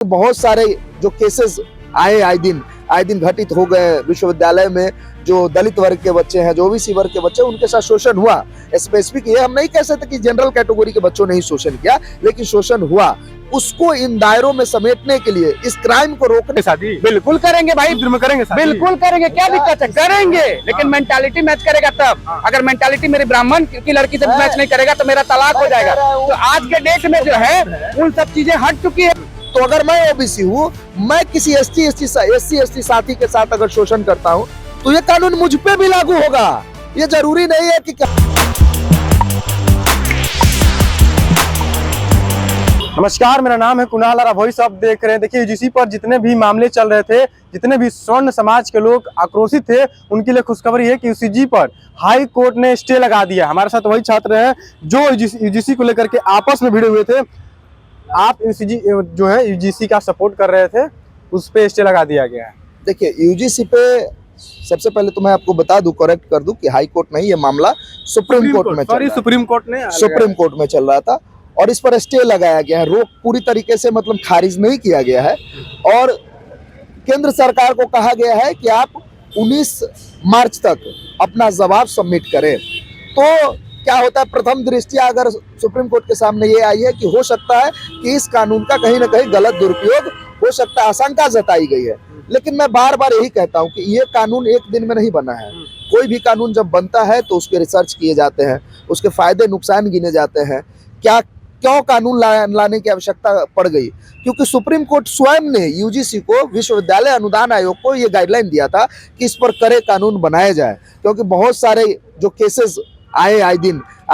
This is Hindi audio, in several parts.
बहुत सारे जो केसेस आए दिन घटित हो गए विश्वविद्यालय में। जो दलित वर्ग के बच्चे हैं, जो ओबीसी वर्ग के बच्चे, उनके साथ शोषण हुआ। स्पेसिफिक ये हम नहीं कह सकते कि जनरल कैटेगरी के बच्चों ने ही शोषण किया, लेकिन शोषण हुआ। उसको इन दायरों में समेटने के लिए, इस क्राइम को रोकने शादी बिल्कुल करेंगे भाई, करेंगे बिल्कुल करेंगे, क्या दिक्कत है, करेंगे। लेकिन मेंटालिटी मैच करेगा तब। अगर मेंटालिटी मेरी ब्राह्मण की लड़की से मैच नहीं करेगा तो मेरा तलाक हो जाएगा। तो आज के डेट में जो है उन सब चीजें हट चुकी है। तो अगर मैं ओबीसी हूँ, मैं किसी एससी एसटी साथी के साथ अगर शोषण करता हूँ तो ये कानून मुझ पे भी लागू होगा। ये जरूरी नहीं है कि नमस्कार, मेरा नाम है कुणाल और आप वॉइस ऑफ देख रहे हैं। देखिए, यूजीसी पर जितने भी मामले चल रहे थे, जितने भी स्वर्ण समाज के लोग आक्रोशित थे, उनके लिए खुशखबरी है कि यूजीसी पर हाई कोर्ट ने स्टे लगा दिया। हमारे साथ वही छात्र हैं जो यूजीसी को लेकर के आपस में भिड़े हुए थे। आप जो है यूजीसी का सपोर्ट कर रहे थे, उस पे स्टे लगा दिया गया है। देखिए, यूजीसी पे सबसे पहले तो मैं आपको बता दूं, करेक्ट कर दूं कि हाई कोर्ट नहीं, ये मामला सुप्रीम कोर्ट में चल रहा था और इस पर स्टे लगाया गया है। रोक पूरी तरीके से मतलब खारिज नहीं किया गया है और केंद्र सरकार को कहा गया है कि आप 19 मार्च तक अपना जवाब सबमिट करें। तो क्या होता है, प्रथम दृष्टया अगर सुप्रीम कोर्ट के सामने ये आई है कि हो सकता है कि इस कानून का कहीं ना कहीं गलत दुरुपयोग हो सकता है, आशंका जताई गई है। लेकिन मैं बार बार यही कहता हूं कि ये कानून एक दिन में नहीं बना है। कोई भी कानून जब बनता है तो उसके रिसर्च किए जाते हैं, उसके फायदे नुकसान गिने जाते हैं, क्यों कानून लाने की आवश्यकता पड़ गई। क्योंकि सुप्रीम कोर्ट स्वयं ने यूजीसी को, विश्वविद्यालय अनुदान आयोग को ये गाइडलाइन दिया था कि इस पर कड़े कानून बनाए जाए। क्योंकि बहुत सारे जो केसेस आए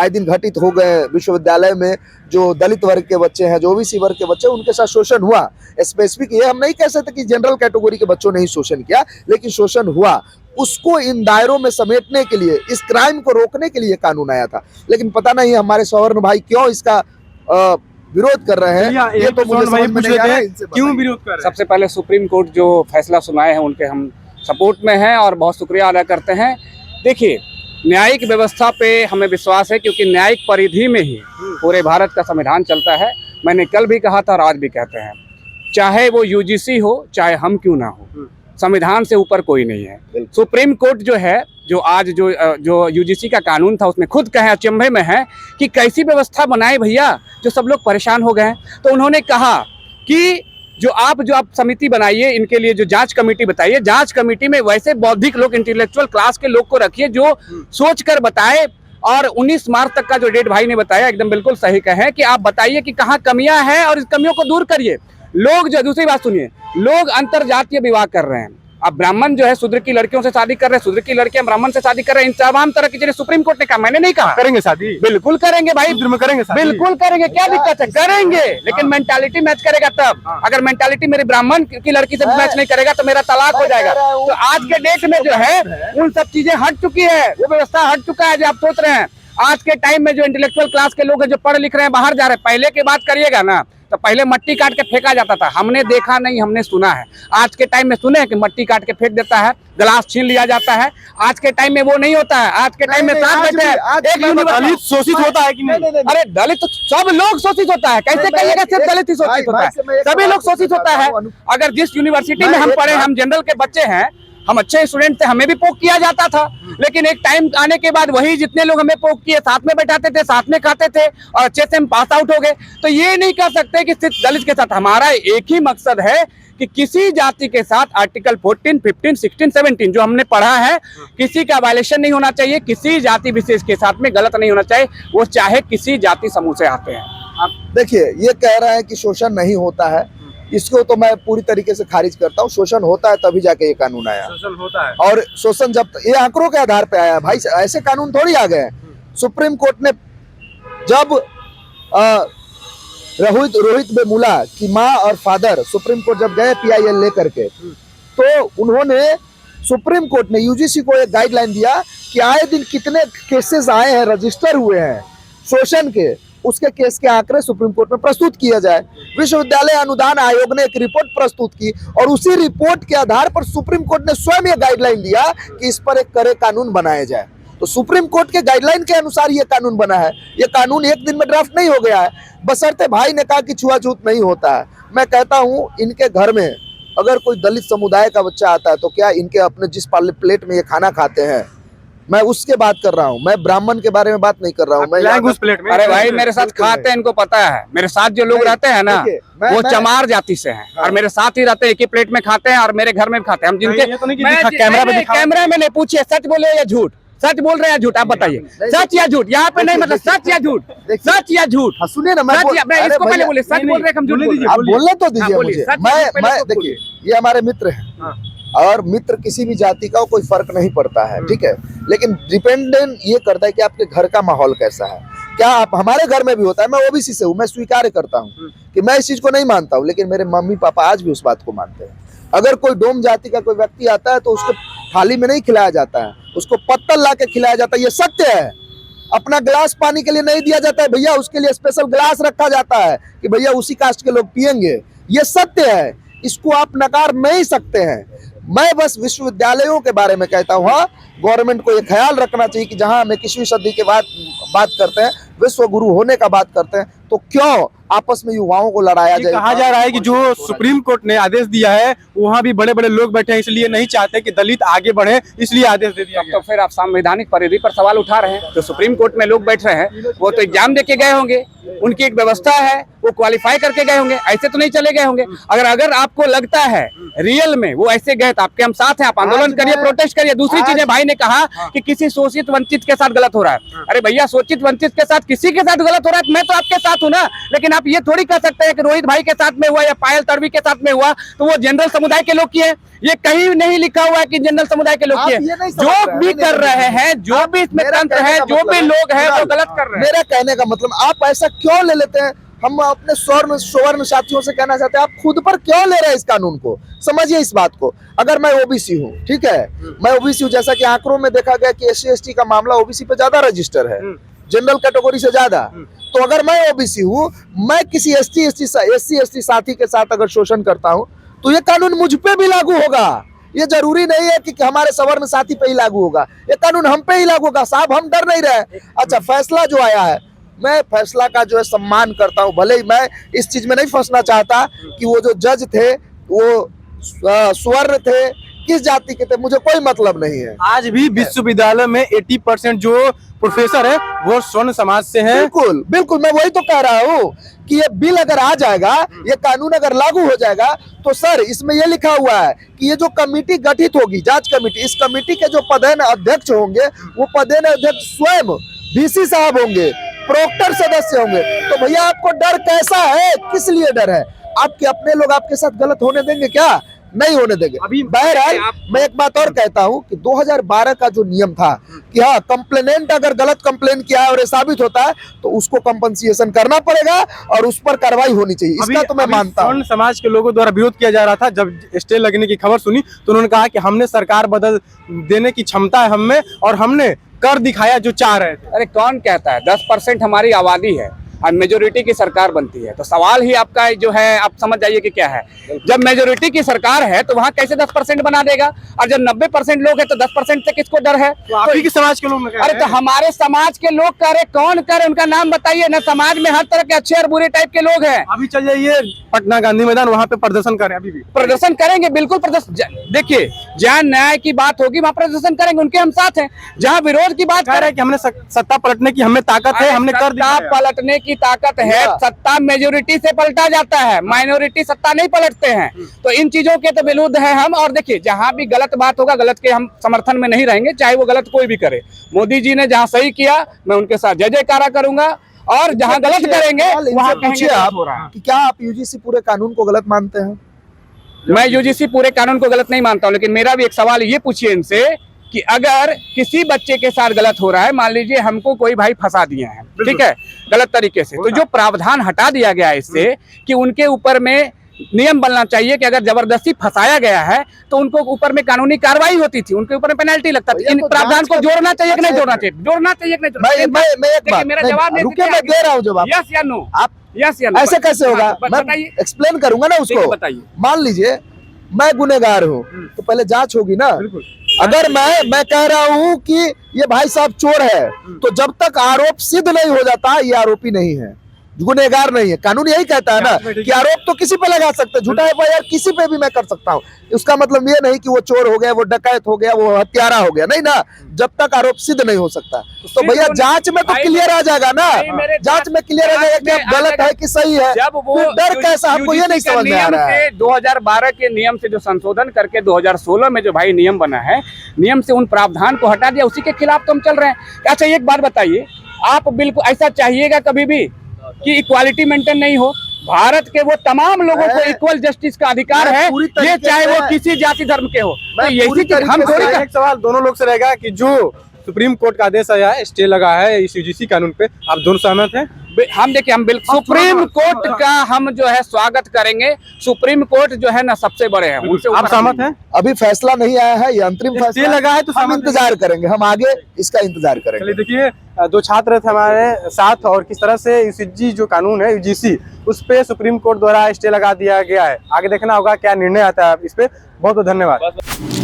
दिन घटित हो गए विश्वविद्यालय में। जो दलित वर्ग के बच्चे हैं, जो ओबीसी वर्ग के बच्चे, उनके साथ शोषण हुआ। स्पेसिफिक ये हम नहीं कह सकते कि जनरल कैटेगरी के बच्चों ने ही शोषण किया, लेकिन शोषण हुआ। उसको इन दायरों में समेटने के लिए, इस क्राइम को रोकने के लिए कानून आया था। लेकिन पता नहीं हमारे सवर्ण भाई क्यों इसका विरोध कर रहे हैं। ये तो मुझे समझ में नहीं आ रहा है, क्यों विरोध कर रहे हैं। सबसे पहले सुप्रीम कोर्ट जो फैसला सुनाए हैं उनके हम सपोर्ट में हैं और बहुत शुक्रिया अदा करते हैं। देखिए, न्यायिक व्यवस्था पे हमें विश्वास है क्योंकि न्यायिक परिधि में ही पूरे भारत का संविधान चलता है। मैंने कल भी कहा था और आज भी कहते हैं, चाहे वो यूजीसी हो चाहे हम क्यों ना हो, संविधान से ऊपर कोई नहीं है। सुप्रीम कोर्ट जो है, जो आज जो यूजीसी का कानून था, उसमें खुद कहे अचंभे में है कि कैसी व्यवस्था बनाए भैया, जो सब लोग परेशान हो गए हैं। तो उन्होंने कहा कि जो आप समिति बनाइए, इनके लिए जो जांच कमेटी बताइए, जांच कमेटी में वैसे बौद्धिक लोग, इंटेलेक्चुअल क्लास के लोग को रखिए जो सोच कर बताए। और 19 मार्च तक का जो डेट भाई ने बताया, एकदम बिल्कुल सही कहे कि आप बताइए कि कहाँ कमियां हैं और इस कमियों को दूर करिए। लोग जो, दूसरी बात सुनिए, लोग अंतरजातीय विवाह कर रहे हैं। अब ब्राह्मण जो है शूद्र की लड़कियों से शादी कर रहे हैं, शूद्र की लड़कियां ब्राह्मण से शादी कर रहे हैं। इन तमाम तरह की चीजें सुप्रीम कोर्ट ने कहा, मैंने नहीं कहा। करेंगे शादी, बिल्कुल करेंगे भाई, बिल्कुल करेंगे, क्या दिक्कत है, करेंगे। लेकिन मेंटालिटी मैच करेगा तब। अगर मेंटालिटी मेरी ब्राह्मण की लड़की से मैच नहीं करेगा तो मेरा तलाक हो जाएगा। तो आज के डेट में जो है उन सब चीजें हट चुकी है, वो व्यवस्था हट चुका है जो आप सोच रहे हैं। आज के टाइम में जो इंटेलेक्चुअल क्लास के लोग हैं, जो पढ़ लिख रहे हैं, बाहर जा रहे हैं, पहले की बात करिएगा ना तो पहले मट्टी काट के फेंका जाता था। हमने देखा नहीं, हमने सुना है। आज के टाइम में सुने हैं कि मट्टी काट के फेंक देता है, गिलास छीन लिया जाता है। आज के टाइम में वो नहीं होता है। आज के टाइम में साथ बैठे हैं, दलित शोषित होता है कि नहीं? अरे दलित तो सब लोग शोषित होता है, कैसे कहिएगा सिर्फ दलित ही शोषित होता है, सभी लोग शोषित होता है। अगर जिस यूनिवर्सिटी में हम पढ़े, हम जनरल के बच्चे हैं, हम अच्छे स्टूडेंट थे, हमें भी पोक किया जाता था। लेकिन एक टाइम आने के बाद वही जितने लोग हमें पोक किए, साथ में बैठाते थे, साथ में खाते थे और अच्छे से हम पास आउट हो गए। तो ये नहीं कह सकते कि सिर्फ दलित के साथ। हमारा एक ही मकसद है कि किसी जाति के साथ आर्टिकल 14, 15, 16, 17 जो हमने पढ़ा है, किसी का वायलेशन नहीं होना चाहिए, किसी जाति विशेष के साथ में गलत नहीं होना चाहिए, वो चाहे किसी जाति समूह से आते हैं। आप देखिए, ये कह रहा है कि शोषण नहीं होता है, इसको तो मैं पूरी तरीके से खारिज करता हूँ। शोषण होता है तभी जाके ये कानून आया। शोषण होता है और शोषण जब ये आंकड़ों के आधार पे आया भाई, ऐसे कानून थोड़ी आ गए। सुप्रीम कोर्ट ने जब रोहित वेमुला की माँ और फादर सुप्रीम कोर्ट जब गए PIL लेकर के, तो उन्होंने, सुप्रीम कोर्ट ने यूजीसी को एक गाइडलाइन दिया कि आए दिन कितने केसेस आए हैं, रजिस्टर हुए हैं शोषण के, उसके केस के आंकड़े सुप्रीम कोर्ट में प्रस्तुत किया जाए। विश्वविद्यालय अनुदान आयोग ने एक रिपोर्ट प्रस्तुत की और उसी रिपोर्ट के आधार पर सुप्रीम कोर्ट ने स्वयं ये गाइडलाइन दिया कि इस पर एक कड़े कानून बनाया जाए। तो सुप्रीम कोर्ट के गाइडलाइन के अनुसार ये कानून बना है। ये कानून एक दिन में ड्राफ्ट नहीं हो गया है, बशर्ते भाई ने कहा कि छुआछूत नहीं होता है। मैं कहता हूँ इनके घर में अगर कोई दलित समुदाय का बच्चा आता है तो क्या इनके अपने जिस प्लेट में ये खाना खाते हैं, मैं उसके बात कर रहा हूँ, मैं ब्राह्मण के बारे में बात नहीं कर रहा हूँ। मैं उस प्लेट में अरे भाई मेरे साथ खाते हैं, इनको पता है। मेरे साथ जो लोग रहते हैं ना वो चमार जाति से हैं और मेरे साथ ही रहते हैं, एक ही प्लेट में खाते हैं और मेरे घर में भी खाते हैं। हम जिनके कैमरा में नहीं पूछिए सच बोले या झूठ, सच बोल रहे हैं झूठ, आप बताइए सच या झूठ। यहाँ पे नहीं मतलब सच या झूठ, सच या झूठ। सुनिए ना, मैं इसको पहले बोले सच बोल रहे हैं हम झूठ बोल रहे हैं। आप बोलने तो दीजिए मुझे। मैं देखिए ये हमारे मित्र हैं और मित्र किसी भी जाति का कोई फर्क नहीं पड़ता है, ठीक है, लेकिन डिपेंडेंट ये करता है कि आपके घर का माहौल कैसा है। क्या आप हमारे घर में भी होता है, मैं ओबीसी से हूँ, मैं स्वीकार करता हूँ कि मैं इस चीज को नहीं मानता हूँ, लेकिन मेरे मम्मी पापा आज भी उस बात को मानते हैं। अगर कोई डोम जाति का कोई व्यक्ति आता है तो उसको थाली में नहीं खिलाया जाता है, उसको पत्तल ला के खिलाया जाता है, ये सत्य है। अपना गिलास पानी के लिए नहीं दिया जाता है भैया, उसके लिए स्पेशल गिलास रखा जाता है कि भैया उसी कास्ट के लोग पियेंगे, ये सत्य है, इसको आप नकार नहीं सकते हैं। मैं बस विश्वविद्यालयों के बारे में कहता हूँ, हाँ गवर्नमेंट को ये ख्याल रखना चाहिए कि जहां हम 21वीं सदी के बाद बात करते हैं, विश्व गुरु होने का बात करते हैं, तो क्यों आपस में युवाओं को लड़ाया जाए। कहा जा रहा है कि जो सुप्रीम कोर्ट ने आदेश दिया है वहाँ भी बड़े बड़े लोग बैठे हैं, इसलिए नहीं चाहते कि दलित आगे बढ़े, इसलिए आदेश दे दिया। तो फिर आप संवैधानिक परिधि पर सवाल उठा रहे हैं। तो सुप्रीम कोर्ट में लोग बैठ रहे हैं, वो तो एग्जाम दे के गए होंगे, उनकी एक व्यवस्था है, वो क्वालिफाई करके गए होंगे, ऐसे तो नहीं चले गए होंगे। अगर आपको लगता है रियल में वो ऐसे गए तो आपके हम साथ हैं, आप आंदोलन करिए, प्रोटेस्ट करिए। दूसरी चीज है, भाई ने कहा कि किसी शोषित वंचित के साथ गलत हो रहा है। अरे भैया शोषित वंचित के साथ किसी के साथ गलत हो रहा है मैं तो आपके साथ हूँ ना, लेकिन आप ये थोड़ी कह सकते हैं कि रोहित भाई के साथ में हुआ या पायल तड़वी के साथ में हुआ तो वो जनरल समुदाय के लोग किए। ये कहीं नहीं लिखा हुआ है कि जनरल समुदाय के लोग किए। जो भी कर रहे हैं, जो भी इसमें तंत्र है, जो भी लोग हैं वो गलत कर रहे हैं। मेरा कहने का मतलब आप ऐसा क्यों ले लेते हैं। हम अपने स्वर्ण साथियों से कहना चाहते हैं, आप खुद पर क्यों ले रहे हैं इस कानून को, समझिए इस बात को। अगर मैं ओबीसी हूँ, ठीक है, मैं ओबीसी हूँ, जैसा कि आंकड़ों में देखा गया कि SC/ST का मामला ओबीसी पे ज्यादा रजिस्टर है, जनरल कैटेगरी से ज्यादा। तो अगर मैं ओबीसी हूँ, मैं किसी SC/ST साथी के साथ अगर शोषण करता हूँ तो ये कानून मुझ पे भी लागू होगा। ये जरूरी नहीं है कि हमारे सवर्ण साथी पे ही लागू होगा, ये कानून हम पे ही लागू होगा। साहब हम डर नहीं रहे। अच्छा फैसला जो आया है, मैं फैसला का जो है सम्मान करता हूँ, भले ही मैं इस चीज में नहीं फंसना चाहता कि वो जो जज थे वो स्वर्ण थे, किस जाति के थे, मुझे कोई मतलब नहीं है। आज भी विश्वविद्यालय में 80% जो प्रोफेसर है वो स्वर्ण समाज से हैं। बिल्कुल बिल्कुल, मैं वही तो कह रहा हूँ कि ये बिल अगर आ जाएगा, ये कानून अगर लागू हो जाएगा तो सर इसमें ये लिखा हुआ है कि ये जो कमेटी गठित होगी, जांच कमेटी, इस कमेटी के जो पदेन अध्यक्ष होंगे वो पदेन अध्यक्ष स्वयं VC साहब होंगे, प्रोक्टर सदस्य होंगे। तो भैया आपको डर कैसा है, किस लिए डर है? आपके अपने लोग आपके साथ गलत होने देंगे क्या? नहीं होने देंगे। अभी बहरहाल मैं एक बात और कहता हूं कि 2012 का जो नियम था कि हाँ कंप्लेनेंट अगर गलत कंप्लेन किया है और ये साबित होता है तो उसको कंपनसेशन करना पड़ेगा और उस पर कार्रवाई होनी चाहिए, इसका तो मैं मानता हूं। समाज के लोगों द्वारा विरोध किया जा रहा था। जब स्टे लगने की खबर सुनी तो उन्होंने कहा कि हमने सरकार बदल देने की क्षमता है हमें और हमने कर दिखाया जो चाह रहे थे। अरे कौन कहता है, 10% हमारी आबादी है और मेजोरिटी की सरकार बनती है। तो सवाल ही आपका जो है आप समझ जाइए कि क्या है। जब मेजोरिटी की सरकार है तो वहाँ कैसे 10% बना देगा, और जब 90% लोग हैं तो 10% से किसको डर है? तो आप ही के समाज के लोग। अरे तो हमारे समाज के लोग करे, कौन करे, उनका नाम बताइए ना। समाज में हर तरह के अच्छे और बुरे टाइप के लोग हैं। अभी चल जाइए पटना गांधी मैदान, वहाँ पे प्रदर्शन करें। अभी भी प्रदर्शन करेंगे, बिल्कुल प्रदर्शन। देखिए जहाँ न्याय की बात होगी वहाँ प्रदर्शन करेंगे, उनके हम साथ हैं। जहाँ विरोध की बात करें कि हमने सत्ता पलटने की हमें ताकत है, हमने कर दिया। पलटने की ताकत है, सत्ता मेजोरिटी से पलटा जाता है, माइनॉरिटी सत्ता नहीं पलटते हैं। तो इन चीजों के तो विरुद्ध है हम। और देखिए जहां भी गलत बात होगा, गलत के हम समर्थन में नहीं रहेंगे, चाहे वो गलत कोई भी करे। मोदी जी ने जहां सही किया मैं उनके साथ जय जयकारा करूंगा, और जहां गलत करेंगे वहां पूछिए आप कि क्या आप UGC पूरे कानून को गलत मानते हैं? मैं UGC पूरे कानून को गलत नहीं मानता हूं, लेकिन मेरा भी एक सवाल ये पूछिए इनसे कि अगर किसी बच्चे के साथ गलत हो रहा है, मान लीजिए हमको कोई भाई फंसा दिया है, ठीक है, गलत तरीके से, तो जो प्रावधान हटा दिया गया है इससे कि उनके ऊपर में नियम बनना चाहिए कि अगर जबरदस्ती फंसाया गया है तो उनको ऊपर में कानूनी कार्रवाई होती थी, उनके ऊपर में पेनल्टी लगता था। इन प्रावधान को जोड़ना चाहिए कि नहीं जोड़ना चाहिए? जोड़ना चाहिए कि नहीं जोड़ना चाहिए? मैं एक बात, मेरा जवाब रुकिए, मैं दे रहा हूँ जवाब। यस या नो? आप यस या नो? ऐसे कैसे होगा? मैं एक्सप्लेन करूंगा ना उसको। बताइए। मान लीजिए मैं गुनहगार हूँ तो पहले जांच होगी ना। अगर मैं कह रहा हूँ कि ये भाई साहब चोर है, तो जब तक आरोप सिद्ध नहीं हो जाता ये आरोपी नहीं है। गुनहगार नहीं है। कानून यही कहता है ना कि आरोप तो किसी पे लगा सकते हैं, झूठा एफआईआर किसी पे भी मैं कर सकता हूँ। उसका मतलब ये नहीं कि वो चोर हो गया, वो डकैत हो गया, वो हत्यारा हो गया, नहीं ना, जब तक आरोप सिद्ध नहीं हो सकता। तो भैया जांच में तो क्लियर आ जाएगा ना, जांच में क्लियर आ जाएगा कि अब गलत है कि सही है। जब वो डर कैसा, आपको ये नहीं समझ में आ रहा है? 2012 के नियम से जो संशोधन करके 2016 में जो भाई नियम बना है, नियम से उन प्रावधान को हटा दिया, उसी के खिलाफ तो हम चल रहे हैं। अच्छा एक बात बताइए, आप बिल्कुल ऐसा चाहिएगा कभी भी कि इक्वालिटी मेंटेन नहीं हो? भारत के वो तमाम लोगों को इक्वल जस्टिस का अधिकार है, ये चाहे वो किसी जाति धर्म के हो। तो यही चीज हम थोड़ी एक सवाल दोनों लोग से रहेगा कि जो सुप्रीम कोर्ट का आदेश आया है, स्टे लगा है इस यूजीसी कानून पे, आप दोनों सहमत हैं? हम देखिए, हम बिल्कुल सुप्रीम कोर्ट का हम जो है स्वागत करेंगे। सुप्रीम कोर्ट जो है ना सबसे बड़े हैं, उनसे आप सहमत हैं? अभी फैसला नहीं आया है, ये अंतरिम फैसला लगा है, तो हम इंतजार करेंगे, हम आगे इसका इंतजार करेंगे। चलिए देखिए, दो छात्र थे हमारे साथ और किस तरह से यूसीजी जो कानून है यूजीसी, उस पे सुप्रीम कोर्ट द्वारा स्टे लगा दिया गया है। आगे देखना होगा क्या निर्णय आता है इस पे। बहुत बहुत धन्यवाद।